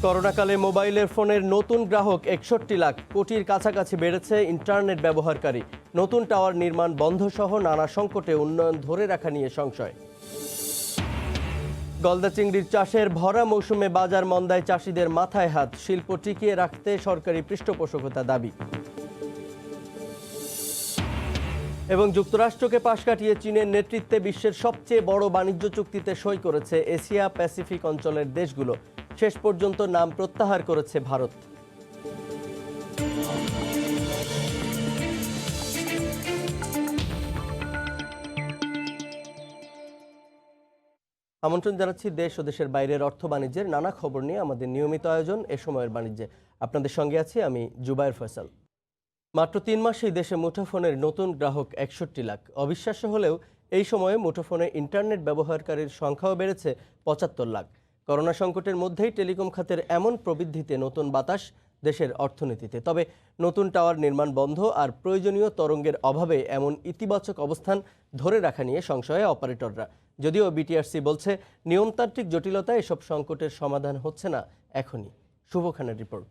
করোনাকালে মোবাইলের ফোনের নতুন গ্রাহক ৬১ লাখ কোটির কাছাকাছি বেড়েছে ইন্টারনেট ব্যবহারকারী। নতুন টাওয়ার নির্মাণ বন্ধ সহ নানা সংকটে উন্নয়ন ধরে রাখা নিয়ে সংশয়। গলদা চিংড়ির চাষের ভরা মৌসুমে বাজার মন্দায় চাষিদের মাথায় হাত। শিল্প টিকিয়ে রাখতে সরকারি পৃষ্ঠপোষকতা দাবি। এবং যুক্তরাষ্ট্রকে পাশ কাটিয়ে চীনের নেতৃত্বে বিশ্বের সবচেয়ে বড় বাণিজ্য চুক্তিতে সই করেছে এশিয়া প্যাসিফিক অঞ্চলের দেশগুলো। শেষ পর্যন্ত নাম প্রত্যাহার করেছে ভারত। আমন্ত্রণ জানাচ্ছি দেশ ও দেশের বাইরের অর্থ বাণিজ্যের নানা খবর নিয়ে আমাদের নিয়মিত আয়োজন এ সময়ের বাণিজ্যে। আপনাদের সঙ্গে আছি আমি জুবায়ের ফয়সাল। মাত্র ৩ মাসেই দেশে মুঠোফোনের নতুন গ্রাহক ৬১ লাখ। অবিশ্বাস্য হলেও এই সময়ে মুঠোফোনে ইন্টারনেট ব্যবহারকারীর সংখ্যাও বেড়েছে ৭৫ লাখ। করোনা সংকটের মধ্যেই টেলিকম খাতের এমন প্রবৃদ্ধিতে নতুন বাতাস দেশের অর্থনীতিতে। তবে নতুন টাওয়ার নির্মাণ বন্ধ আর প্রয়োজনীয় তরঙ্গের অভাবে এমন ইতিবাচক অবস্থান ধরে রাখা নিয়ে সংশয়ে অপারেটররা। যদিও বিটিআরসি বলছে নিয়মতান্ত্রিক জটিলতা এসব সংকটের সমাধান হচ্ছে না এখনই। শুভ খানের রিপোর্ট।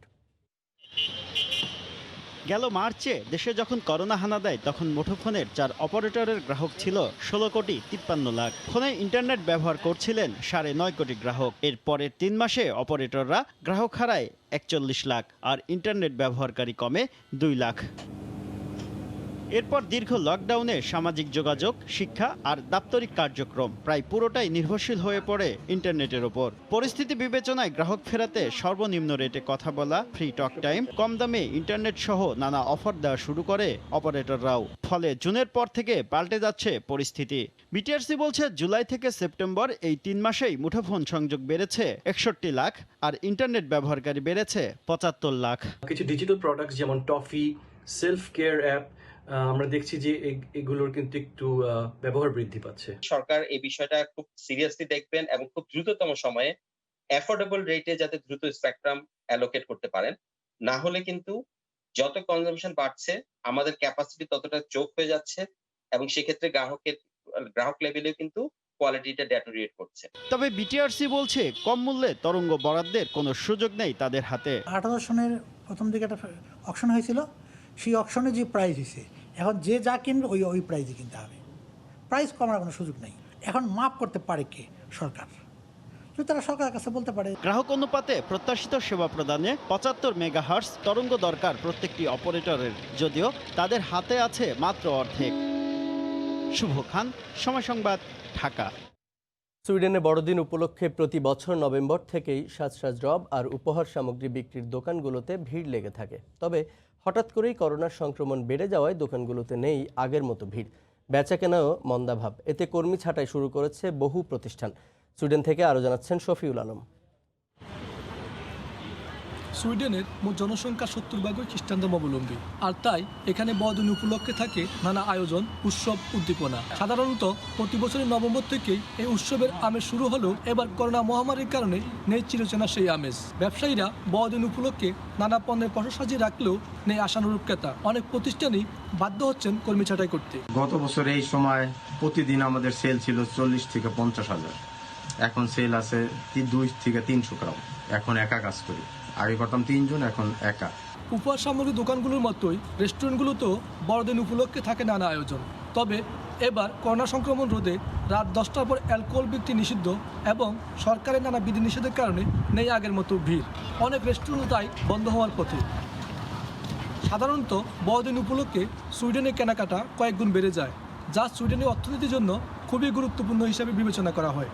গেল মার্চে দেশে যখন করোনা হানা দেয় তখন মুঠোফোনের ৪ অপারেটরের গ্রাহক ছিল ১৬ কোটি ৫৩ লাখ। ফোনে ইন্টারনেট ব্যবহার করছিলেন ৯.৫ কোটি গ্রাহক। এর পরের ৩ মাসে অপারেটররা গ্রাহক হারায় ৪১ লাখ আর ইন্টারনেট ব্যবহারকারী কমে ২ লাখ। এরপর দীর্ঘ লকডাউনে সামাজিক যোগাযোগ, শিক্ষা আর দাপ্তরিক কার্যক্রম প্রায় পুরোটাই নির্ভরশীল হয়ে পড়ে ইন্টারনেটের ওপর। পরিস্থিতি বিবেচনায় গ্রাহক ফেরাতে সর্বনিম্ন রেটে কথা বলা, ফ্রি টক টাইম, কম দামে ইন্টারনেট সহ নানা অফার দেওয়া শুরু করে অপারেটররাও। ফলে জুনের পর থেকে পাল্টে যাচ্ছে পরিস্থিতি। বিটিআরসি বলছে জুলাই থেকে সেপ্টেম্বর এই ৩ মাসেই মুঠোফোন সংযোগ বেড়েছে ৬১ লাখ আর ইন্টারনেট ব্যবহারকারী বেড়েছে ৭৫ লাখ। কিছু ডিজিটাল প্রোডাক্টস যেমন টফি, সেলফ কেয়ার অ্যাপ আমরা দেখছি যে এগুলোর কিন্তু একটু ব্যবহার বৃদ্ধি পাচ্ছে। সরকার এই বিষয়টা খুব সিরিয়াসলি দেখবেন এবং খুব দ্রুততম সময়ে অ্যাফোর্ডেবল রেটে যাতে দ্রুত স্পেকট্রাম অ্যালোকেট করতে পারেন। না হলে কিন্তু যত কনজাম্পশন বাড়ছে আমাদের ক্যাপাসিটি ততটা চোখ হয়ে যাচ্ছে এবং সেক্ষেত্রে গ্রাহক লেভেলেও কিন্তু কোয়ালিটিটা ডেটোরিয়েট করছে। তবে বিটিআরসি বলছে কম মূল্যে তরঙ্গ বরাদ্দের কোনো সুযোগ নেই তাদের হাতে। ২৮ সনের প্রথম দিকে একটা অকশন হয়েছিল, সেই অকশনে যে প্রাইস হয়েছে এখন যে যা কিনবে ওই প্রাইসে কিনতে হবে। প্রাইস কমার কোনো সুযোগ নেই। এখন মাপ করতে পারে কে? সরকার। যদি তারা সরকারের কাছে বলতে পারে। গ্রাহক অনুপাতে প্রত্যাশিত সেবা প্রদানে ৭৫ মেগাহার্টজ তরঙ্গ দরকার প্রত্যেকটি অপারেটরের, যদিও তাদের হাতে আছে মাত্র অর্ধেক। শুভ খান, সময় সংবাদ, ঢাকা। সুইডেনে বড়দিন উপলক্ষে প্রতি বছর নভেম্বর থেকেই সাজ রব আর উপহার সামগ্রী বিক্রির দোকানগুলোতে ভিড় লেগে থাকে। তবে হঠাৎ করেই করোনার সংক্রমণ বেড়ে যাওয়ায় দোকানগুলোতে নেই আগের মতো ভিড়। বেচাকেনাও মন্দাভাব। এতে কর্মী ছাঁটাই শুরু করেছে বহু প্রতিষ্ঠান। সুইডেন থেকে আরও জানাচ্ছেন শফিউল আলম। সুইডেনের মোট জনসংখ্যা ৭০% খ্রিস্টান ধর্মাবলম্বী, আর তাই এখানে বড়দিন উপলক্ষে থাকে নানা আয়োজন, উৎসব, উদ্দীপনা। সাধারণত প্রতি বছরের নভেম্বর থেকেই এই উৎসবের আমেজ শুরু হলেও এবার করোনা মহামারীর কারণে নেই চিরচেনা সেই আমেজ। ব্যবসায়ীরা বড়দিন উপলক্ষে নানা পণ্যের পসরা সাজিয়ে রাখলেও নেই আশানুরূপ ক্রেতা। অনেক প্রতিষ্ঠানই বাধ্য হচ্ছেন কর্মী ছাঁটাই করতে। গত বছর এই সময় প্রতিদিন আমাদের সেল ছিল ৪০ থেকে ৫০ হাজার। এখন সেল আছে ২ থেকে ৩০০ গ্রাম। এখন একা কাজ করি, আগে করতাম ৩ জন, এখন একা। উপহার সামগ্রী দোকানগুলোর মতোই রেস্টুরেন্টগুলোতেও বড়দিন উপলক্ষে থাকে নানা আয়োজন। তবে এবার করোনা সংক্রমণ রোধে রাত ১০টার পর অ্যালকোহল বিক্রি নিষিদ্ধ এবং সরকারের নানা বিধিনিষেধের কারণে নেই আগের মতো ভিড়। অনেক রেস্টুরেন্ট তাই বন্ধ হওয়ার পথে। সাধারণত বড়দিন উপলক্ষে সুইডেনে কেনাকাটা কয়েক গুণ বেড়ে যায়, যা সুইডেনের অর্থনীতির জন্য খুবই গুরুত্বপূর্ণ হিসাবে বিবেচনা করা হয়।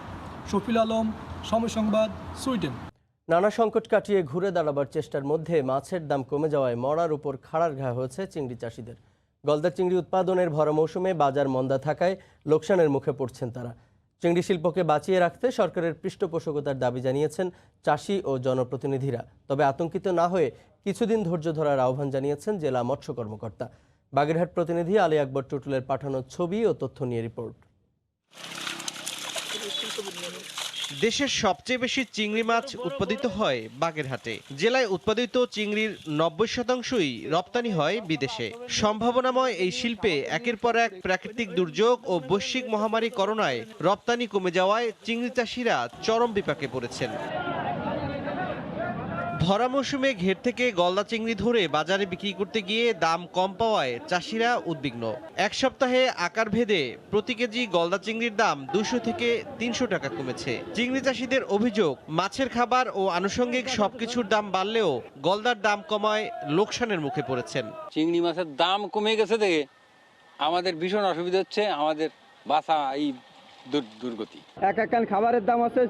শফিউল আলম, সময় সংবাদ, সুইডেন। নানা সংকট কাটিয়ে ঘুরে দাঁড়াবার চেষ্টার মধ্যে মাছের দাম কমে যাওয়ায় মরার উপর খাড়ার ঘা হয়েছে চিংড়ি চাষিদের। গলদা চিংড়ি উৎপাদনের ভরা মৌসুমে বাজার মন্দা থাকায় লোকসানের মুখে পড়ছেন তারা। চিংড়ি শিল্পকে বাঁচিয়ে রাখতে সরকারের পৃষ্ঠপোষকতার দাবি জানিয়েছেন চাষি ও জনপ্রতিনিধিরা। তবে আতঙ্কিত না হয়ে কিছুদিন ধৈর্য ধরার আহ্বান জানিয়েছেন জেলা মৎস্য কর্মকর্তা। বাগেরহাট প্রতিনিধি আলী আকবর টুটুলের পাঠানো ছবি ও তথ্য নিয়ে রিপোর্ট। দেশের সবচেয়ে বেশি চিংড়ি মাছ উৎপাদিত হয় বাগেরহাটে। জেলায় উৎপাদিত চিংড়ির ৯০%ই রপ্তানি হয় বিদেশে। সম্ভাবনাময় এই শিল্পে একের পর এক প্রাকৃতিক দুর্যোগ ও বৈশ্বিক মহামারী করোনায় রপ্তানি কমে যাওয়ায় চিংড়ি চাষিরা চরম বিপাকে পড়েছেন। ভরা মৌসুমে ঘের থেকে গলদা চিংড়ি ধরে বাজারে বিক্রি করতে গিয়ে দাম কম পাওয়ায় চাষিরা উদ্বিগ্ন। এক সপ্তাহে আকার ভেদে প্রতি কেজি গলদা চিংড়ির দাম 200 থেকে 300 টাকা কমেছে। চিংড়ি চাষিদের অভিযোগ, মাছের খাবার ও আনুষঙ্গিক সবকিছুর দাম বাড়লেও গলদার দাম কমায় লোকসানের মুখে পড়েছেন। চিংড়ি মাছের দাম কমে গেছে দেখে আমাদের ভীষণ অসুবিধা হচ্ছে, আমাদের বাসা এই দুর্গতি। এক কান খাবারের দাম আছে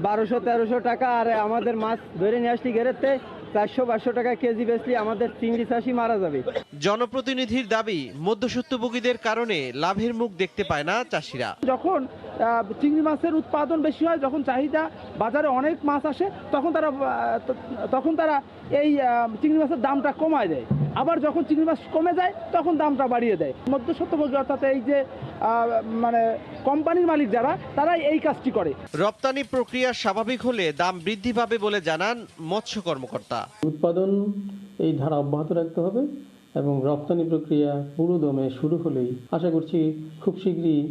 1200-1300 টাকা, আর আমাদের মাছ ধরে নিয়ে আসলি ঘেরেতে 400-500 টাকা কেজি বেচলি আমাদের চিংড়ি চাষি মারা যাবে। জনপ্রতিনিধির দাবি, মধ্যস্বত্বভোগীদের কারণে লাভের মুখ দেখতে পায় না চাষিরা। যখন চিংড়ি মাছের উৎপাদন বেশি হয়, যখন চাহিদা বাজারে অনেক মাছ আসে, তখন তারা এই চিংড়ি মাছের দামটা কমায় দেয়। আবার যখন চিংড়ি মাছ কমে যায় তখন দামটা বাড়িয়ে দেয়। মধ্যস্বত্বভোগী অর্থাৎ এই যে মানে কোম্পানির মালিক যারা, তারাই এই কাজটি করে। রপ্তানি প্রক্রিয়া স্বাভাবিক হলে দাম বৃদ্ধি পাবে বলে জানান মৎস্য কর্মকর্তা। উৎপাদন এই ধারা অব্যাহত রাখতে হবে এবং রপ্তানি প্রক্রিয়া পুরো দমে শুরু হলেই আশা করছি খুব শীঘ্রই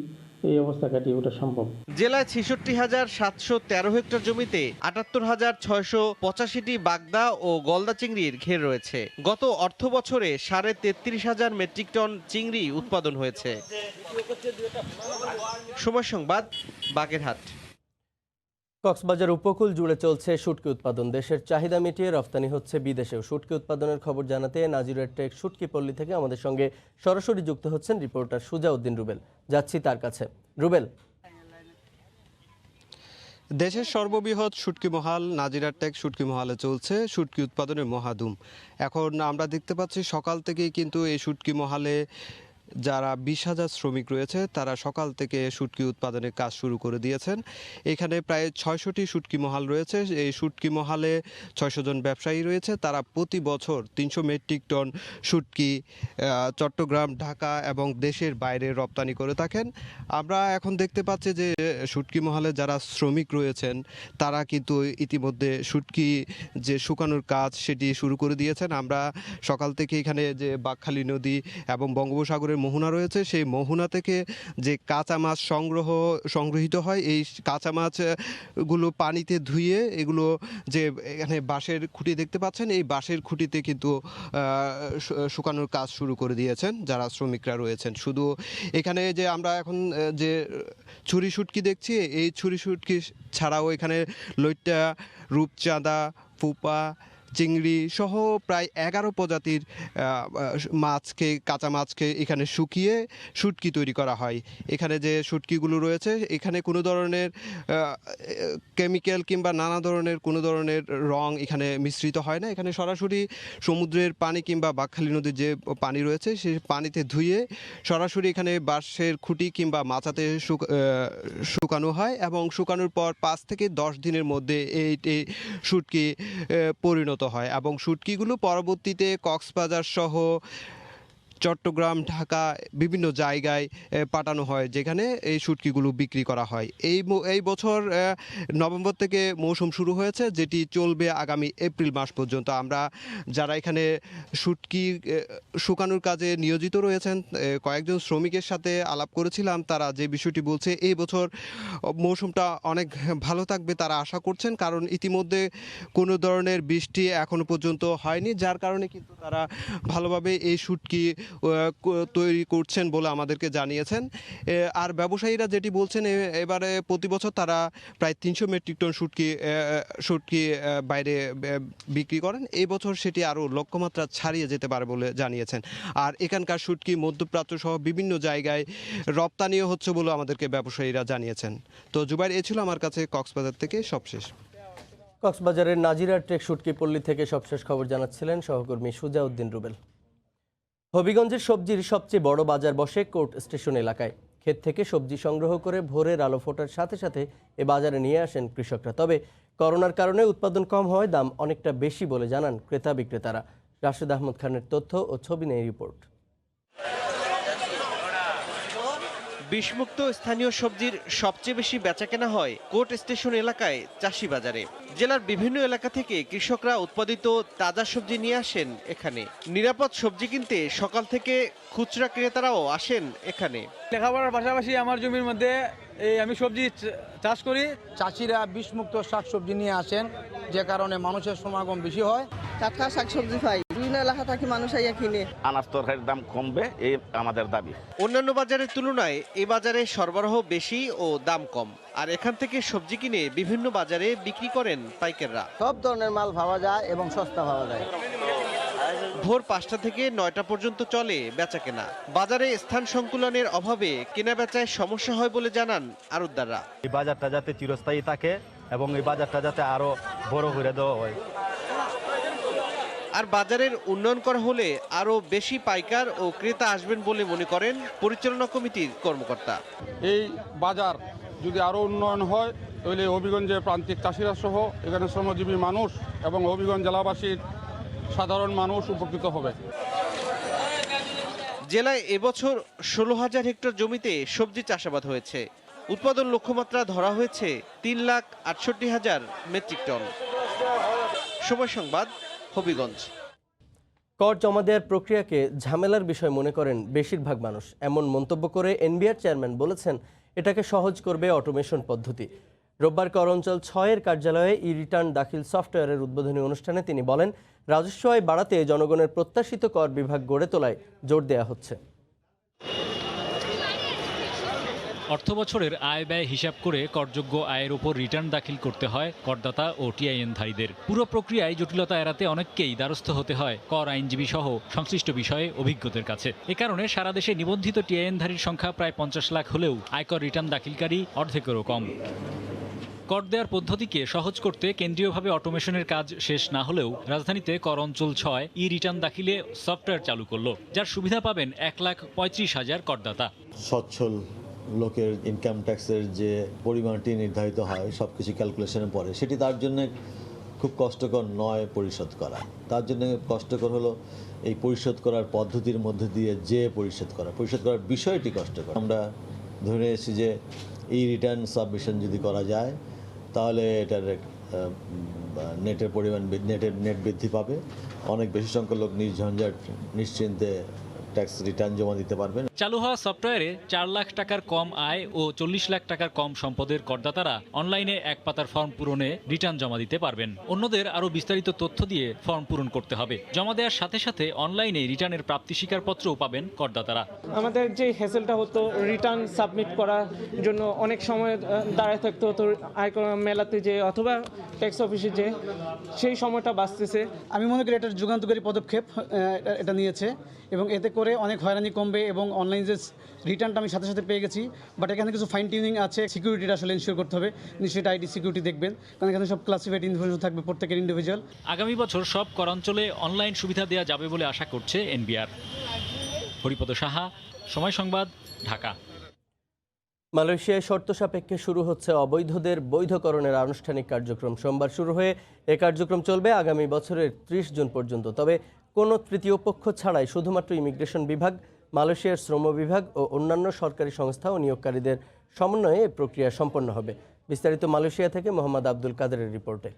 এই অবস্থা কাটিয়ে ওঠা সম্ভব। জেলায় 66,713 হেক্টর জমিতে 78,685টি বাগদা ও গলদা চিংড়ির ঘের রয়েছে। গত অর্থ বছরে 33,500 মেট্রিক টন চিংড়ি উৎপাদন হয়েছে। সময় সংবাদ, বাগেরহাট। কক্সবাজার উপকূল জুড়ে চলছে শুটকি উৎপাদন। দেশের চাহিদা মিটিয়ে রপ্তানি হচ্ছে বিদেশেও। শুটকি উৎপাদনের খবর জানাতে নাজিরের টেক শুটকি পল্লী থেকে আমাদের সঙ্গে সরাসরি যুক্ত হচ্ছেন রিপোর্টার সুজাউদ্দিন রুবেল। যাচ্ছি তার কাছে। রুবেল, দেশের সর্ববৃহৎ শুটকি মহাল নাজিরার টেক শুটকি মহালে চলছে শুটকি উৎপাদনের মহাধুম। এখন আমরা দেখতে পাচ্ছি সকাল থেকেই কিন্তু এই শুটকি মহালে যারা 20,000 শ্রমিক রয়েছে তারা সকাল থেকে শুটকি উৎপাদনের কাজ শুরু করে দিয়েছেন। এখানে প্রায় 600টি শুটকি মহাল রয়েছে। এই শুটকি মহালে 600 জন ব্যবসায়ী রয়েছে। তারা প্রতি বছর 300 মেট্রিক টন শুটকি চট্টগ্রাম, ঢাকা এবং দেশের বাইরে রপ্তানি করে থাকেন। আমরা এখন দেখতে পাচ্ছি যে শুটকি মহালে যারা শ্রমিক রয়েছেন তারা কিন্তু ইতিমধ্যে শুটকি যে শুকানোর কাজ সেটি শুরু করে দিয়েছেন। আমরা সকাল থেকে এখানে যে বাঁকখালী নদী এবং বঙ্গোপসাগরের মোহনা রয়েছে, সেই মোহনা থেকে যে কাঁচা মাছ সংগ্রহিত হয়, এই কাঁচা মাছগুলো পানিতে ধুয়ে এগুলো যে এখানে বাঁশের খুঁটি দেখতে পাচ্ছেন, এই বাঁশের খুঁটিতে কিন্তু শুকানোর কাজ শুরু করে দিয়েছেন যারা শ্রমিকরা রয়েছেন। শুধু এখানে যে আমরা এখন যে ছুরি শুটকি দেখছি, এই ছুরি শুটকি ছাড়াও এখানে লইট্টা, রূপচাঁদা, ফুপা, চিংড়ি সহ প্রায় 11 প্রজাতির মাছকে, কাঁচা মাছকে এখানে শুকিয়ে শুটকি তৈরি করা হয়। এখানে যে শুটকিগুলো রয়েছে এখানে কোনো ধরনের কেমিক্যাল কিংবা নানা ধরনের কোনো ধরনের রং এখানে মিশ্রিত হয় না। এখানে সরাসরি সমুদ্রের পানি কিংবা বাঁকখালী নদীর যে পানি রয়েছে সেই পানিতে ধুয়ে সরাসরি এখানে বাঁশের খুঁটি কিংবা মাচাতে শুকানো হয় এবং শুকানোর পর 5 থেকে 10 দিনের মধ্যে এই শুটকি পরিণত হয় এবং শুটকিগুলো পরবর্তীতে কক্সবাজার সহ চট্টগ্রাম, ঢাকা বিভিন্ন জায়গায় পাঠানো হয় যেখানে এই শুটকিগুলো বিক্রি করা হয়। এই বছর নভেম্বর থেকে মৌসুম শুরু হয়েছে, যেটি চলবে আগামী এপ্রিল মাস পর্যন্ত। আমরা যারা এখানে শুটকি শুকানোর কাজে নিয়োজিত রয়েছেন কয়েকজন শ্রমিকের সাথে আলাপ করেছিলাম। তারা যে বিষয়টি বলছে, এই বছর মৌসুমটা অনেক ভালো থাকবে তারা আশা করছেন, কারণ ইতিমধ্যে কোনো ধরনের বৃষ্টি এখনো পর্যন্ত হয়নি, যার কারণে কিন্তু তারা ভালোভাবে এই শুটকি তৈরি করছেন বলে আমাদেরকে জানিয়েছেন। আর ব্যবসায়ীরা যেটি বলছেন, এবারে প্রতি বছর তারা প্রায় 300 মেট্রিক টন শুটকি বাইরে বিক্রি করেন। এই বছর সেটি আরও লক্ষ্যমাত্রা ছাড়িয়ে যেতে পারে বলে জানিয়েছেন। আর এখানকার শুটকি মধ্যপ্রাচ্য সহ বিভিন্ন জায়গায় রপ্তানিও হচ্ছে বলে আমাদেরকে ব্যবসায়ীরা জানিয়েছেন। তো জুবাইর, এ ছিল আমার কাছে কক্সবাজার থেকে সবশেষ। কক্সবাজারের নাজিরার টেক শুটকি পল্লী থেকে সবশেষ খবর জানাচ্ছিলেন সহকর্মী সুজাউদ্দিন রুবেল। হবিগঞ্জের সবজির সবচেয়ে বড় বাজার বসে কোর্ট স্টেশন এলাকায়। ক্ষেত থেকে সবজি সংগ্রহ করে ভোরের আলো ফোটার সাথে সাথে এ বাজারে নিয়ে আসেন কৃষকরা। তবে করোনার কারণে উৎপাদন কম হওয়ায় দাম অনেকটা বেশি বলে জানান ক্রেতা বিক্রেতারা। রাশেদ আহমদ খানের তথ্য ও ছবি নিয়ে রিপোর্ট। বিষমুক্ত স্থানীয় সবজির সবচেয়ে বেশি বেচাকেনা হয় কোর্ট স্টেশন এলাকায় চাষি বাজারে। জেলার বিভিন্ন এলাকা থেকে কৃষকরা উৎপাদিত তাজা সবজি নিয়ে আসেন এখানে। নিরাপদ সবজি কিনতে সকাল থেকে খুচরা ক্রেতারাও আসেন এখানে। লেখাপড়ার পাশাপাশি আমার জমির মধ্যে এই আমি সবজি চাষ করি। চাষিরা বিষমুক্ত শাকসবজি নিয়ে আসেন, যে কারণে মানুষের সমাগম বেশি হয়। টাটকা শাকসবজি পাই, বিভিন্ন এলাকা থেকে মানুষ আইয়া কিনে। আনাজ তরকারির দাম কমবে, এই আমাদের দাবি। অন্যান্য বাজারের তুলনায় এ বাজারে সরবরাহ বেশি ও দাম কম, আর এখান থেকে সবজি কিনে বিভিন্ন বাজারে বিক্রি করেন পাইকাররা। সব ধরনের মাল পাওয়া যায় এবং সস্তা পাওয়া যায়। ভোর 5টা থেকে 9টা পর্যন্ত চলে বেচা কেনা। বাজারে স্থান সংকুলনের অভাবে কেনা বেচায় সমস্যা হয় বলে জানান আড়তদাররা। এই বাজারটা যাতে চিরস্থায়ী থাকে এবং এই বাজারটা যাতে আরো বড় করে দেওয়া হয়। আর বাজারের উন্নয়ন করা হলে আরো বেশি পাইকার ও ক্রেতা আসবেন বলে মনে করেন পরিচালনা কমিটির কর্মকর্তা। এই বাজার যদি আরো উন্নয়ন হয় তাহলে হবিগঞ্জের প্রান্তিক চাষিরা সহ এখানে শ্রমজীবী মানুষ এবং হবিগঞ্জ জেলাবাসীর সাধারণ মানুষ উপকৃত হবে। জেলায় এবছর 16,000 হেক্টর জমিতে সবজি চাষাবাদ হয়েছে। উৎপাদন লক্ষ্যমাত্রা ধরা হয়েছে 3,68,000 মেট্রিক টন। সময় সংবাদ, হবিগঞ্জ। কর জমা দেওয়ার প্রক্রিয়াকে ঝামেলার বিষয় মনে করেন বেশিরভাগ মানুষ। এমন মন্তব্য করে এনবিআর চেয়ারম্যান বলেছেন, এটাকে সহজ করবে অটোমেশন পদ্ধতি। রোববার কর অঞ্চল 6-এর কার্যালয়ে ই রিটার্ন দাখিল সফটওয়্যারের উদ্বোধনী অনুষ্ঠানে তিনি বলেন, রাজস্ব আয় বাড়াতে জনগণের প্রত্যাশিত কর বিভাগ গড়ে তোলায় জোর দেওয়া হচ্ছে। অর্থবছরের আয় ব্যয় হিসাব করে করযোগ্য আয়ের উপর রিটার্ন দাখিল করতে হয় করদাতা ও টিআইএনধারীদের। পুরো প্রক্রিয়ায় জটিলতা এড়াতে অনেককেই দ্বারস্থ হতে হয় কর আইনজীবী সহ সংশ্লিষ্ট বিষয়ে অভিজ্ঞদের কাছে। এ কারণে সারা দেশে নিবন্ধিত টিআইএনধারীর সংখ্যা প্রায় 50 লাখ হলেও আয়কর রিটার্ন দাখিলকারী অর্ধেকেরও কম। কর দেওয়ার পদ্ধতিকে সহজ করতে কেন্দ্রীয়ভাবে অটোমেশনের কাজ শেষ না হলেও রাজধানীতে কর অঞ্চল 6 ই রিটার্ন দাখিলে সফটওয়্যার চালু করলো, যার সুবিধা পাবেন 1,35,000 করদাতা। সচ্ছল লোকের ইনকাম ট্যাক্সের যে পরিমাণটি নির্ধারিত হয় সবকিছু ক্যালকুলেশনের পরে, সেটি তার জন্য খুব কষ্টকর নয় পরিশোধ করা। তার জন্য কষ্টকর হলো এই পরিশোধ করার পদ্ধতির মধ্যে দিয়ে যে পরিশোধ করার বিষয়টি কষ্টকর। আমরা ধরে এসেছি যে এই রিটার্ন সাবমিশন যদি করা যায় তাহলে এটার নেটের পরিমাণ নেট বৃদ্ধি পাবে, অনেক বেশি সংখ্যক লোক নির্ঝঞ্ঝাট নিশ্চিন্তে ট্যাক্স রিটার্ন জমা দিতে পারবেন। চালু হওয়া সফটওয়্যারে 4 লাখ টাকার কম আয় ও 40 লাখ টাকার কম সম্পদের করদাতারা অনলাইনে এক পাতার ফর্ম পূরণে রিটার্ন জমা দিতে পারবেন। অন্যদের আরও বিস্তারিত তথ্য দিয়ে ফর্ম পূরণ করতে হবে। জমা দেওয়ার সাথে সাথে অনলাইনে রিটার্নের প্রাপ্তি স্বীকারপত্রও পাবেন করদাতারা। আমাদের যে হ্যাসেলটা হতো রিটার্ন সাবমিট করার জন্য অনেক সময় দাঁড়ায় থাকতে হতো আয়কর মেলাতে যে অথবা ট্যাক্স অফিসে যে, সেই সময়টা বাঁচতেছে। আমি মনে করি এটা যুগান্তকারী পদক্ষেপ এটা নিয়েছে এবং এতে করে অনেক হয়রানি কমবে এবং অনলাইন যে রিটার্নটা আমি সাথে সাথে পেয়ে গেছি, বাট এখানে কিছু ফাইন টিউনিং আছে, সিকিউরিটিটা আসলে ইনশিওর করতে হবে। নিশ্চয়ই আইডি সিকিউরিটি দেখবেন, কারণ এখানে সব ক্লাসিফাইড ইনফরমেশন থাকবে প্রত্যেকের ইন্ডিভিজুয়াল। আগামী বছর সব করাঞ্চলে অনলাইন সুবিধা দেওয়া যাবে বলে আশা করছে এনবিআর। হরিপদ সাহা, সময় সংবাদ, ঢাকা। মালয়েশিয়ায় শর্ত সাপেক্ষে শুরু হচ্ছে অবৈধদের বৈধকরণের আনুষ্ঠানিক কার্যক্রম। সোমবার শুরু হয়ে এ কার্যক্রম চলবে আগামী বছরের 30 জুন পর্যন্ত। তবে কোনো তৃতীয় পক্ষ ছাড়াই শুধুমাত্র ইমিগ্রেশন বিভাগ, মালয়েশিয়ার শ্রম বিভাগ ও অন্যান্য সরকারি সংস্থা ও নিয়োগকারীদের সমন্বয়ে এ প্রক্রিয়া সম্পন্ন হবে। বিস্তারিত মালয়েশিয়া থেকে মোহাম্মদ আব্দুল কাদেরের রিপোর্টে।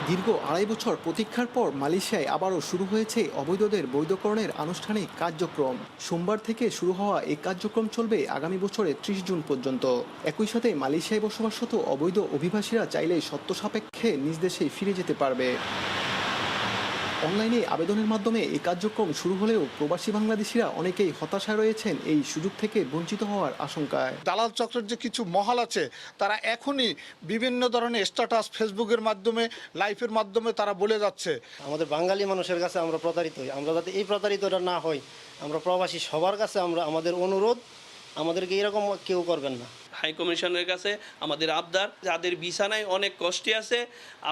দীর্ঘ 2.5 বছর প্রতীক্ষার পর মালয়েশিয়ায় আবারও শুরু হয়েছে অবৈধদের বৈধকরণের আনুষ্ঠানিক কার্যক্রম। সোমবার থেকে শুরু হওয়া এই কার্যক্রম চলবে আগামী বছরের 30 জুন পর্যন্ত। একই সাথে মালয়েশিয়ায় বসবাসরত অবৈধ অভিবাসীরা চাইলে শর্ত সাপেক্ষে নিজ দেশে ফিরে যেতে পারবে। অনলাইনে আবেদনের মাধ্যমে এই কার্যক্রম শুরু হলেও প্রবাসী বাংলাদেশিরা অনেকেই হতাশায় রয়েছেন এই সুযোগ থেকে বঞ্চিত হওয়ার আশঙ্কায়। দালাল চক্রের যে কিছু মহল আছে তারা এখনই বিভিন্ন ধরনের স্ট্যাটাস ফেসবুকের মাধ্যমে, লাইভের মাধ্যমে তারা বলে যাচ্ছে। আমাদের বাঙালি মানুষের কাছে আমরা প্রতারিত হই, আমরা যাতে এই প্রতারিতটা না হই, আমরা প্রবাসী সবার কাছে আমাদের অনুরোধ, আমাদেরকে এরকম কেউ করবেন না। হাই কমিশনের কাছে আমাদের আবদার, যাদের ভিসা নাই, অনেক কষ্টে আছে,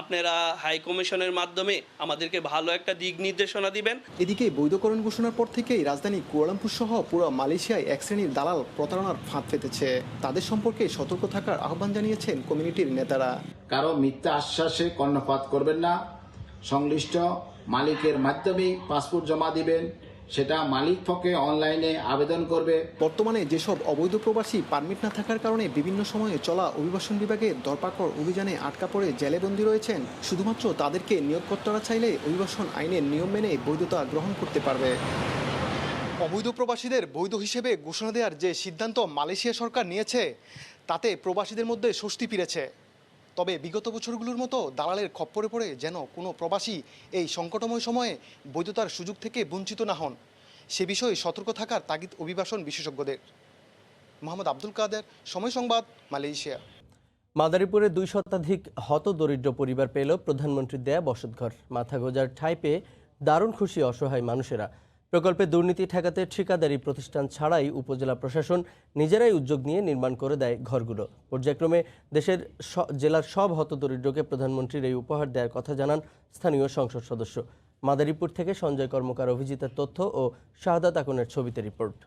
আপনারা হাই কমিশনের মাধ্যমে আমাদেরকে ভালো একটা দিক নির্দেশনা দিবেন। এদিকে বৈধকরণ ঘোষণার পর থেকেই রাজধানী কুয়ালালামপুর সহ পুরো মালয়েশিয়ায় এক শ্রেণীর দালাল প্রতারণার ফাঁদ পেতেছে। তাদের সম্পর্কে সতর্ক থাকার আহ্বান জানিয়েছেন কমিউনিটির নেতারা। কারো মিথ্যা আশ্বাসে কর্ণপাত করবেন না, সংশ্লিষ্ট মালিকের মাধ্যমে পাসপোর্ট জমা দিবেন, সেটা মালিক পক্ষে অনলাইনে আবেদন করবে। বর্তমানে যেসব অবৈধ প্রবাসী পারমিট না থাকার কারণে বিভিন্ন সময়ে চলা অভিবাসন বিভাগের ধরপাকড় অভিযানে আটকা পড়ে জেলে বন্দী রয়েছেন, শুধুমাত্র তাদেরকে নিয়োগকর্তারা চাইলে অভিবাসন আইনের নিয়ম মেনে বৈধতা গ্রহণ করতে পারবে। অবৈধ প্রবাসীদের বৈধ হিসেবে ঘোষণা দেওয়ার যে সিদ্ধান্ত মালয়েশিয়া সরকার নিয়েছে তাতে প্রবাসীদের মধ্যে স্বস্তি ফিরেছে। তবে বিগত বছরগুলোর মতো দালালের খপ্পরে পড়ে যেন কোনো প্রবাসী এই সংকটময় সময়ে বৈধতার সুযোগ থেকে বঞ্চিত না হন, সে বিষয়ে সতর্ক থাকার তাগিদ অভিবাসন বিশেষজ্ঞদের। মোহাম্মদ আব্দুল কাদের, সময় সংবাদ, মালয়েশিয়া। মাদারীপুরে 2 শতাধিক হতদরিদ্র পরিবার পেল প্রধানমন্ত্রীর দেয়া বসতঘর। মাথা গোঁজার ঠাঁই পেয়ে দারুণ খুশি অসহায় মানুষেরা। প্রকল্পে দুর্নীতি ঠেকাতে ঠিকাদারি প্রতিষ্ঠান ছাড়াই উপজেলা প্রশাসন নিজেরাই উদ্যোগ নিয়ে নির্মাণ করে দেয় ঘরগুলো। পর্যায়ক্রমে দেশের জেলার সব হতদরিদ্রকে প্রধানমন্ত্রীর এই উপহার দেওয়ার কথা জানান স্থানীয় সংসদ সদস্য। মাদারীপুর থেকে সঞ্জয় কর্মকার অভিজিতের তথ্য ও শাহাদাত আকনের ছবিতে রিপোর্ট।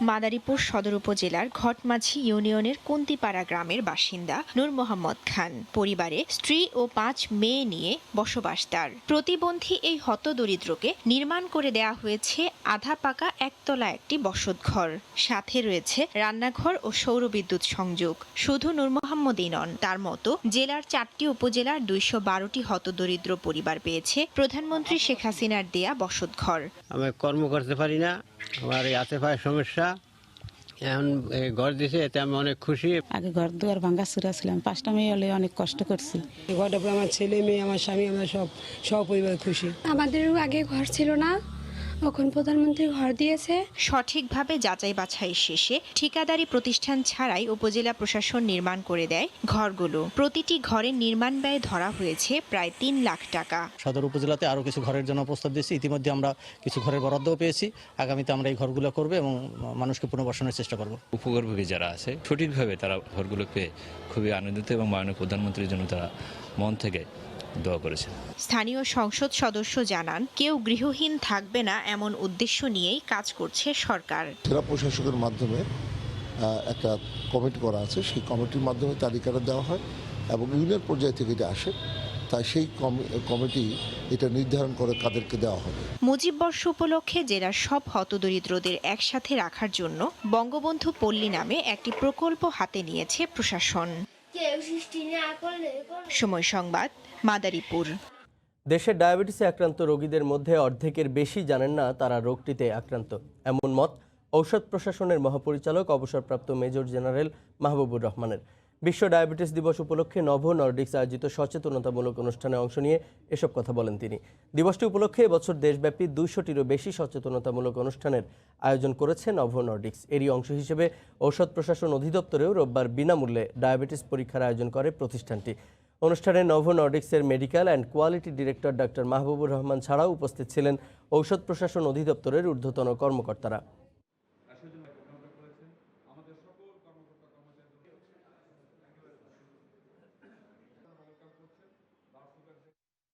মাদারীপুর সদর উপজেলার ঘটমাঝি ইউনিয়নের কুন্তিপাড়া গ্রামের বাসিন্দা নূর মোহাম্মদ খান। পরিবারে স্ত্রী ও 5 মেয়ে নিয়ে বসবাস তার। প্রতিবন্ধী এই হতদরিদ্রকে নির্মাণ করে দেয়া হয়েছে আধা পাকা একতলা একটি বসতঘর। সাথে রয়েছে রান্নাঘর ও সৌরবিদ্যুৎ সংযোগ। শুধু নূর মোহাম্মদই নন, তার মতো জেলার 4টি উপজেলার 212টি হতদরিদ্র পরিবার পেয়েছে প্রধানমন্ত্রী শেখ হাসিনার দেয়া বসতঘর। আমি কর্ম করতে পারি না, আমার এই হাতে পায়ে সমস্যা, এখন ঘর দিছে, এতে আমি অনেক খুশি। আগে ঘর দুয়ার ভাঙ্গা চুরা ছিলাম, 5টা মেয়ে হলে অনেক কষ্ট করছি। ঘরটা আমার ছেলে মেয়ে, আমার স্বামী, আমরা সব পরিবার খুশি। আমাদেরও আগে ঘর ছিল না, এখন প্রধানমন্ত্রী ঘর দিয়েছে। সঠিকভাবে যাচাই বাছাই শেষে ঠিকাদারি প্রতিষ্ঠান ছাড়াই উপজেলা প্রশাসন নির্মাণ করে দেয় ঘরগুলো। প্রতিটি ঘরের নির্মাণ ব্যয় ধরা হয়েছে প্রায় 3 লাখ টাকা। সদর উপজেলাতে আরও কিছু ঘরের জন্য প্রস্তাব দিয়েছি। ইতিমধ্যে আমরা কিছু ঘরের বরাদ্দও পেয়েছি। আগামীতে আমরা এই ঘরগুলো করব এবং মানুষকে পুনর্বাসনের চেষ্টা করব। উপকারভোগী যারা আছে সঠিকভাবে তারা ঘরগুলো পেয়ে খুবই আনন্দিত এবং মাননীয় প্রধানমন্ত্রীর জন্য তারা মন থেকে দোয়া করেছেন। স্থানীয় সংসদ সদস্য জানান, কেউ গৃহহীন থাকবে না এমন উদ্দেশ্য নিয়েই কাজ করছে সরকার। জেলা প্রশাসকের মাধ্যমে একটা কমিটি করা আছে, সেই কমিটির মাধ্যমে তালিকাটা দেওয়া হয় এবং ইউনিয়ন পর্যায় থেকে এটা আসে, তাই সেই কমিটি এটা নির্ধারণ করে কাদেরকে দেওয়া হবে। মুজিব বর্ষ উপলক্ষে জেলার সব হতদরিদ্রদের একসাথে রাখার জন্য বঙ্গবন্ধু পল্লী নামে একটি প্রকল্প হাতে নিয়েছে প্রশাসন। সময় সংবাদ, মাদারীপুর। দেশের ডায়াবেটিসে আক্রান্ত রোগীদের মধ্যে অর্ধেকের বেশি জানেন না তারা রোগটিতে আক্রান্ত, এমন মত ঔষধ প্রশাসনের মহাপরিচালক অবসরপ্রাপ্ত মেজর জেনারেল মাহবুবুর রহমানের। বিশ্ব ডায়াবেটিস দিবস উপলক্ষে নভো নর্ডিক্স আয়োজিত সচেতনতামূলক অনুষ্ঠানে অংশ নিয়ে এসব কথা বলেন তিনি। দিবসটি উপলক্ষে এবছর দেশব্যাপী 200টিরও বেশি সচেতনতামূলক অনুষ্ঠানের আয়োজন করেছে নভো নর্ডিক্স। এরই অংশ হিসেবে ঔষধ প্রশাসন অধিদপ্তরেও রোববার বিনামূল্যে ডায়াবেটিস পরীক্ষার আয়োজন করে প্রতিষ্ঠানটি। অনুষ্ঠানে নভো নর্ডিক্সের মেডিকেল অ্যান্ড কোয়ালিটি ডিরেক্টর ডাক্তার মাহবুবুর রহমান ছাড়াও উপস্থিত ছিলেন ঔষধ প্রশাসন অধিদপ্তরের ঊর্ধ্বতন কর্মকর্তারা।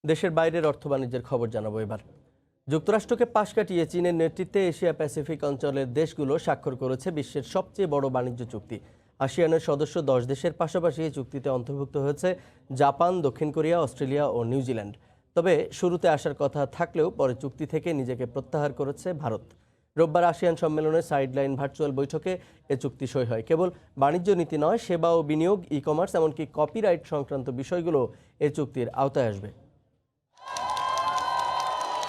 দেশের বাইরের অর্থ বাণিজ্যের খবর জানাবো এবার। যুক্তরাষ্ট্রকে পাশ কাটিয়ে চীনের নেতৃত্বে এশিয়া প্যাসিফিক অঞ্চলের দেশগুলো স্বাক্ষর করেছে বিশ্বের সবচেয়ে বড় বাণিজ্য চুক্তি। আসিয়ানের সদস্য 10 দেশের পাশাপাশি এই চুক্তিতে অন্তর্ভুক্ত হয়েছে জাপান, দক্ষিণ কোরিয়া, অস্ট্রেলিয়া ও নিউজিল্যান্ড। তবে শুরুতে আসার কথা থাকলেও পরে চুক্তি থেকে নিজেকে প্রত্যাহার করেছে ভারত। রোববার আসিয়ান সম্মেলনের সাইডলাইন ভার্চুয়াল বৈঠকে এ চুক্তি সই হয়। কেবল বাণিজ্য নীতি নয়, সেবা ও বিনিয়োগ, ই কমার্স এমনকি কপিরাইট সংক্রান্ত বিষয়গুলো এ চুক্তির আওতায় আসবে।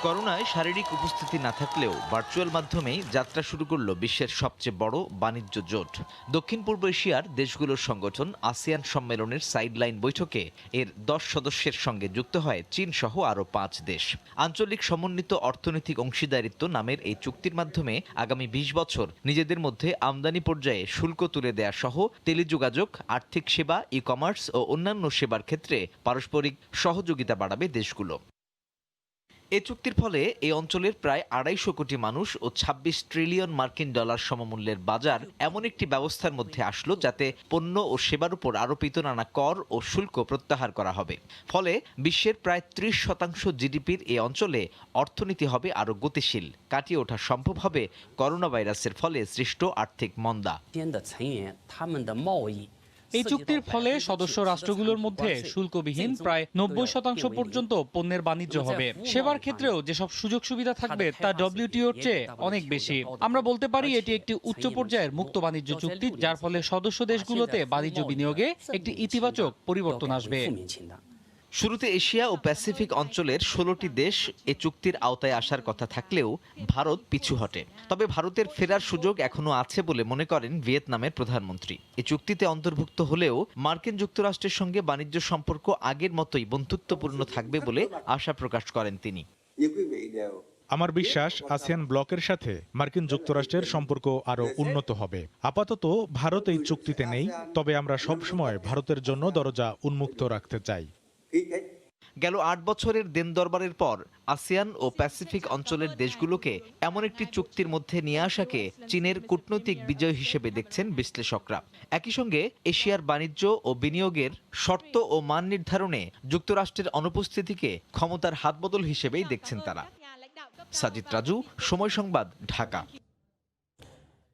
করোনায় শারীরিক উপস্থিতি না থাকলেও ভার্চুয়াল মাধ্যমেই যাত্রা শুরু করল বিশ্বের সবচেয়ে বড় বাণিজ্য জোট। দক্ষিণ পূর্ব এশিয়ার দেশগুলোর সংগঠন আসিয়ান সম্মেলনের সাইডলাইন বৈঠকে এর 10 সদস্যের সঙ্গে যুক্ত হয় চীন সহ আরও 5 দেশ। আঞ্চলিক সমন্বিত অর্থনৈতিক অংশীদারিত্ব নামের এই চুক্তির মাধ্যমে আগামী 20 বছর নিজেদের মধ্যে আমদানি পর্যায়ে শুল্ক তুলে দেয়া সহ টেলিযোগাযোগ, আর্থিক সেবা, ই কমার্স ও অন্যান্য সেবার ক্ষেত্রে পারস্পরিক সহযোগিতা বাড়াবে দেশগুলো। এ চুক্তির ফলে এই অঞ্চলের প্রায় 250 কোটি মানুষ ও 26 ট্রিলিয়ন মার্কিন ডলার সমমূল্যের বাজার এমন একটি ব্যবস্থার মধ্যে আসলো যাতে পণ্য ও সেবার উপর আরোপিত নানা কর ও শুল্ক প্রত্যাহার করা হবে। ফলে বিশ্বের প্রায় 30% জিডিপির এই অঞ্চলে অর্থনীতি হবে আরও গতিশীল। কাটিয়ে ওঠা সম্ভব হবে করোনা ভাইরাসের ফলে সৃষ্ট আর্থিক মন্দা। এই চুক্তির ফলে সদস্য রাষ্ট্রগুলোর মধ্যে শুল্কবিহীন প্রায় 90% পর্যন্ত পণ্যের বাণিজ্য হবে। সেবার ক্ষেত্রেও যেসব সুযোগ সুবিধা থাকবে তা ডব্লিউটিওর চেয়ে অনেক বেশি। আমরা বলতে পারি এটি একটি উচ্চ পর্যায়ের মুক্ত বাণিজ্য চুক্তি, যার ফলে সদস্য দেশগুলোতে বাণিজ্য বিনিয়োগে একটি ইতিবাচক পরিবর্তন আসবে। শুরুতে এশিয়া ও প্যাসিফিক অঞ্চলের 16টি দেশ এ চুক্তির আওতায় আসার কথা থাকলেও ভারত পিছু হটে। তবে ভারতের ফেরার সুযোগ এখনো আছে বলে মনে করেন ভিয়েতনামের প্রধানমন্ত্রী। এই চুক্তিতে অন্তর্ভুক্ত হলেও মার্কিন যুক্তরাষ্ট্রের সঙ্গে বাণিজ্য সম্পর্ক আগের মতোই বন্ধুত্বপূর্ণ থাকবে বলে আশা প্রকাশ করেন তিনি। আমার বিশ্বাস আসিয়ান ব্লকের সাথে মার্কিন যুক্তরাষ্ট্রের সম্পর্ক আরো উন্নত হবে। আপাতত ভারত এই চুক্তিতে নেই, তবে আমরা সবসময় ভারতের জন্য দরজা উন্মুক্ত রাখতে চাই। গেল 8 বছরের দেন দরবারের পর আসিয়ান ও প্যাসিফিক অঞ্চলের দেশগুলোকে এমন একটি চুক্তির মধ্যে নিয়ে আসাকে চীনের কূটনৈতিক বিজয় হিসেবে দেখছেন বিশ্লেষকরা। একই সঙ্গে এশিয়ার বাণিজ্য ও বিনিয়োগের শর্ত ও মান নির্ধারণে যুক্তরাষ্ট্রের অনুপস্থিতিকে ক্ষমতার হাতবদল হিসেবেই দেখছেন তারা। সাজিদ রাজু, সময় সংবাদ, ঢাকা।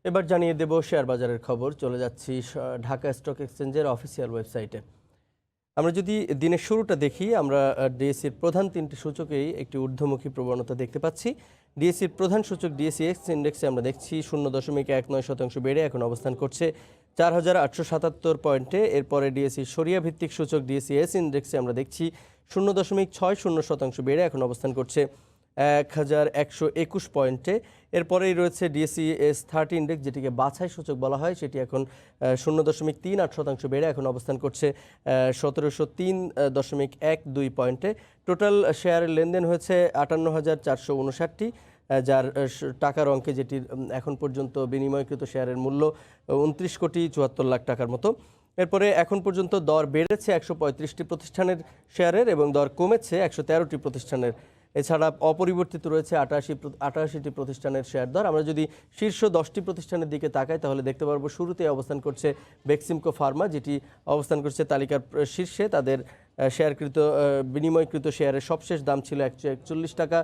এবার জানিয়ে দেব শেয়ার বাজারের খবর। চলে যাচ্ছি ঢাকা স্টক এক্সচেঞ্জের অফিসিয়াল ওয়েবসাইটে। আমরা যদি দিনের শুরুটা দেখি, আমরা ডিএসসির প্রধান 3টি সূচকেই একটি ঊর্ধ্বমুখী প্রবণতা দেখতে পাচ্ছি। ডিএসসির প্রধান সূচক ডিএসসিএক্স ইন্ডেক্সে আমরা দেখছি 0.19% বেড়ে এখন অবস্থান করছে 4877 পয়েন্টে। এরপরে ডিএসসি সরিয়া ভিত্তিক সূচক ডিএসসিএস ইন্ডেক্সে আমরা দেখছি 0.60% বেড়ে এখন অবস্থান করছে 1121 পয়েন্টে। এরপরেই রয়েছে ডিএসসিএস 30 ইন্ডেক্স, যেটিকে বাছাই সূচক বলা হয়, সেটি এখন 0.38% বেড়ে এখন অবস্থান করছে 1703.12 পয়েন্টে। টোটাল শেয়ারের লেনদেন হয়েছে 58,459টি, যার টাকার অঙ্কে যেটির এখন পর্যন্ত বিনিময়কৃত শেয়ারের মূল্য 29,74 লাখ টাকার মতো। এরপরে এখন পর্যন্ত দর বেড়েছে 135টি প্রতিষ্ঠানের শেয়ারের এবং দর কমেছে 113টি প্রতিষ্ঠানের। এছাড়া অপরিবর্তিত রয়েছে 88টি প্রতিষ্ঠানের শেয়ার দর। আমরা যদি শীর্ষ 10টি প্রতিষ্ঠানের দিকে তাকাই তাহলে দেখতে পারবো শুরুতে অবস্থান করছে বেক্সিমকো ফার্মা, যেটি অবস্থান করছে তালিকার শীর্ষে। তাদের শেয়ারকৃত বিনিময়কৃত শেয়ারের সবশেষ দাম ছিল 141 টাকা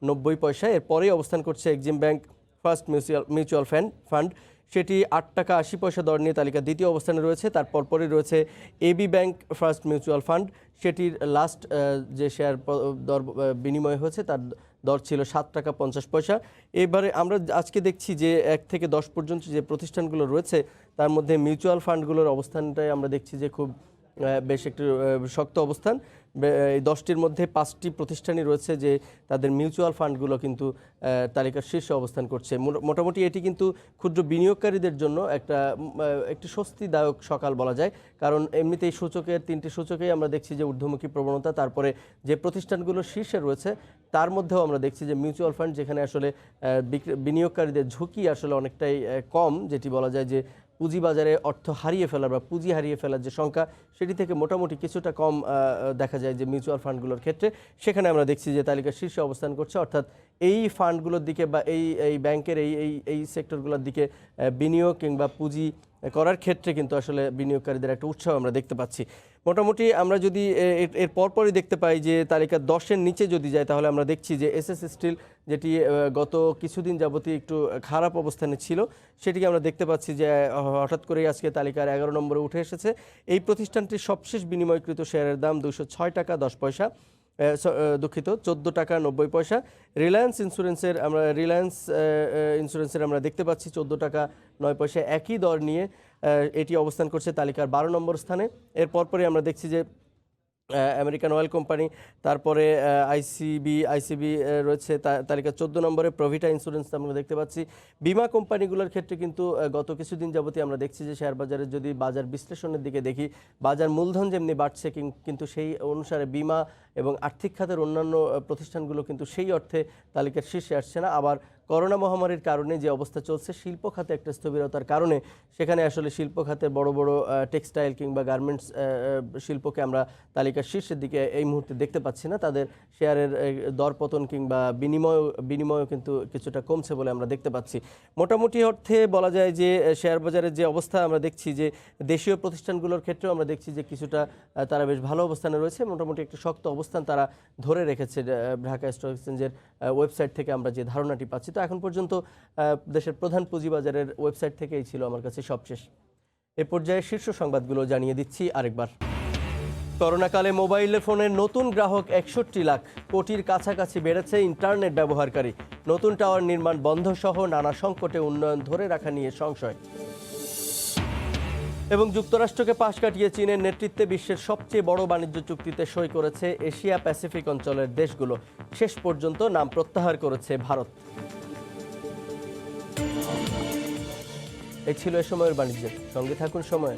90 পয়সা। এরপরেই অবস্থান করছে Exim bank first mutual fund, সেটি 8 টাকা 80 পয়সা দর নিয়ে তালিকা দ্বিতীয় অবস্থানে রয়েছে। তার পরপরই রয়েছে AB bank first mutual fund, সেটির লাস্ট যে শেয়ার দর বিনিময় হয়েছে তার দর ছিল 7 টাকা 50 পয়সা। এবারে আমরা আজকে দেখছি যে 1 থেকে 10 পর্যন্ত যে প্রতিষ্ঠানগুলো রয়েছে তার মধ্যে মিউচুয়াল ফান্ডগুলোর অবস্থানটাই আমরা দেখছি যে খুব বেশ একটু শক্ত অবস্থান। এই 10টির মধ্যে 5টি প্রতিষ্ঠানই রয়েছে যে তাদের মিউচুয়াল ফান্ডগুলো কিন্তু তালিকার শীর্ষে অবস্থান করছে। মোটামুটি এটি কিন্তু ক্ষুদ্র বিনিয়োগকারীদের জন্য একটি স্বস্তিদায়ক সকাল বলা যায়, কারণ এমনিতেই সূচকের 3টি সূচকেই আমরা দেখছি যে ঊর্ধ্বমুখী প্রবণতা। তারপরে যে প্রতিষ্ঠানগুলো শীর্ষে রয়েছে তার মধ্যেও আমরা দেখছি যে মিউচুয়াল ফান্ড, যেখানে আসলে বিনিয়োগকারীদের ঝুঁকি আসলে অনেকটাই কম, যেটি বলা যায় যে পুঁজিবাজারে অর্থ হারিয়ে ফেলার বা পুঁজি হারিয়ে ফেলার যে সংখ্যা সেটি থেকে মোটামুটি কিছুটা কম দেখা যায় যে মিউচুয়াল ফান্ডগুলোর ক্ষেত্রে। সেখানে আমরা দেখছি যে তালিকার শীর্ষে অবস্থান করছে, অর্থাৎ এই ফান্ডগুলোর দিকে বা এই ব্যাংকের এই সেক্টরগুলোর দিকে বিনিয়োগ কিংবা পুঁজি করার ক্ষেত্রে কিন্তু আসলে বিনিয়োগকারীদের একটা উৎসাহ আমরা দেখতে পাচ্ছি। মোটামুটি আমরা যদি এর পরপরই দেখতে পাই যে তালিকা 10-এর নিচে যদি যায় তাহলে আমরা দেখছি যে এসএস স্টিল, যেটি গত কিছুদিন যাবতীয় একটু খারাপ অবস্থানে ছিল, সেটিকে আমরা দেখতে পাচ্ছি যে হঠাৎ করেই আজকে তালিকার 11 নম্বরে উঠে এসেছে। এই প্রতিষ্ঠানটির সবশেষ বিনিময়কৃত শেয়ারের দাম 206 টাকা 10 পয়সা, 14 টাকা 90 পয়সা। রিলায়েন্স ইন্স্যুরেন্সের আমরা দেখতে পাচ্ছি 14 টাকা 9 পয়সা, একই দর নিয়ে এটি অবস্থান করছে তালিকার 12 নম্বর স্থানে। এর পরপরই আমরা দেখছি যে আমেরিকান অয়েল কোম্পানি, তারপরে আইসিবি রয়েছে তালিকা 14 নম্বরে। প্রভিটা ইন্স্যুরেন্স আমরা দেখতে পাচ্ছি। বিমা কোম্পানিগুলোর ক্ষেত্রে কিন্তু গত কিছুদিন যাবতীয় আমরা দেখছি যে শেয়ার বাজারের যদি বাজার বিশ্লেষণের দিকে দেখি, বাজার মূলধন যেমনি বাড়ছে কিন্তু সেই অনুসারে বিমা এবং আর্থিক খাতের অন্যান্য প্রতিষ্ঠানগুলো কিন্তু সেই অর্থে তালিকার শীর্ষে আসছে না। আবার করোনা মহামারীর কারণে যে অবস্থা চলছে, শিল্প খাতে একটা স্থবিরতার কারণে সেখানে আসলে শিল্প খাতের বড় বড় টেক্সটাইল কিংবা গার্মেন্টস শিল্পকে আমরা তালিকার শীর্ষের দিকে এই মুহূর্তে দেখতে পাচ্ছি না। তাদের শেয়ারের দরপতন কিংবা বিনিময়ও কিন্তু কিছুটা কমছে বলে আমরা দেখতে পাচ্ছি। মোটামুটি অর্থে বলা যায় যে শেয়ার বাজারের যে অবস্থা আমরা দেখছি যে দেশীয় প্রতিষ্ঠানগুলোর ক্ষেত্রেও আমরা দেখছি যে কিছুটা তারা বেশ ভালো অবস্থানে রয়েছে। মোটামুটি একটি শক্ত অবস্থান তারা ধরে রেখেছে ঢাকা স্টক এক্সচেঞ্জের ওয়েবসাইট থেকে আমরা যে ধারণাটি পাচ্ছি। তো এখন পর্যন্ত দেশের প্রধান পুঁজিবাজারের ওয়েবসাইট থেকেই ছিল আমার কাছে সবশেষ। এ পর্যায়ে শীর্ষ সংবাদগুলো জানিয়ে দিচ্ছি আরেকবার। করোনাকালে মোবাইল ফোনের নতুন গ্রাহক 61 লাখ, কোটির কাছাকাছি বেড়েছে ইন্টারনেট ব্যবহারকারী। নতুন টাওয়ার নির্মাণ বন্ধ সহ নানা সংকটে উন্নয়ন ধরে রাখা নিয়ে সংশয়। এবং যুক্তরাষ্ট্রকে পাশ কাটিয়ে চীনের নেতৃত্বে বিশ্বের সবচেয়ে বড় বাণিজ্য চুক্তিতে সই করেছে এশিয়া প্যাসিফিক অঞ্চলের দেশগুলো। শেষ পর্যন্ত নাম প্রত্যাহার করেছে ভারত। এই ছিল এ সময়ের বাণিজ্যের সঙ্গে থাকুন সময়।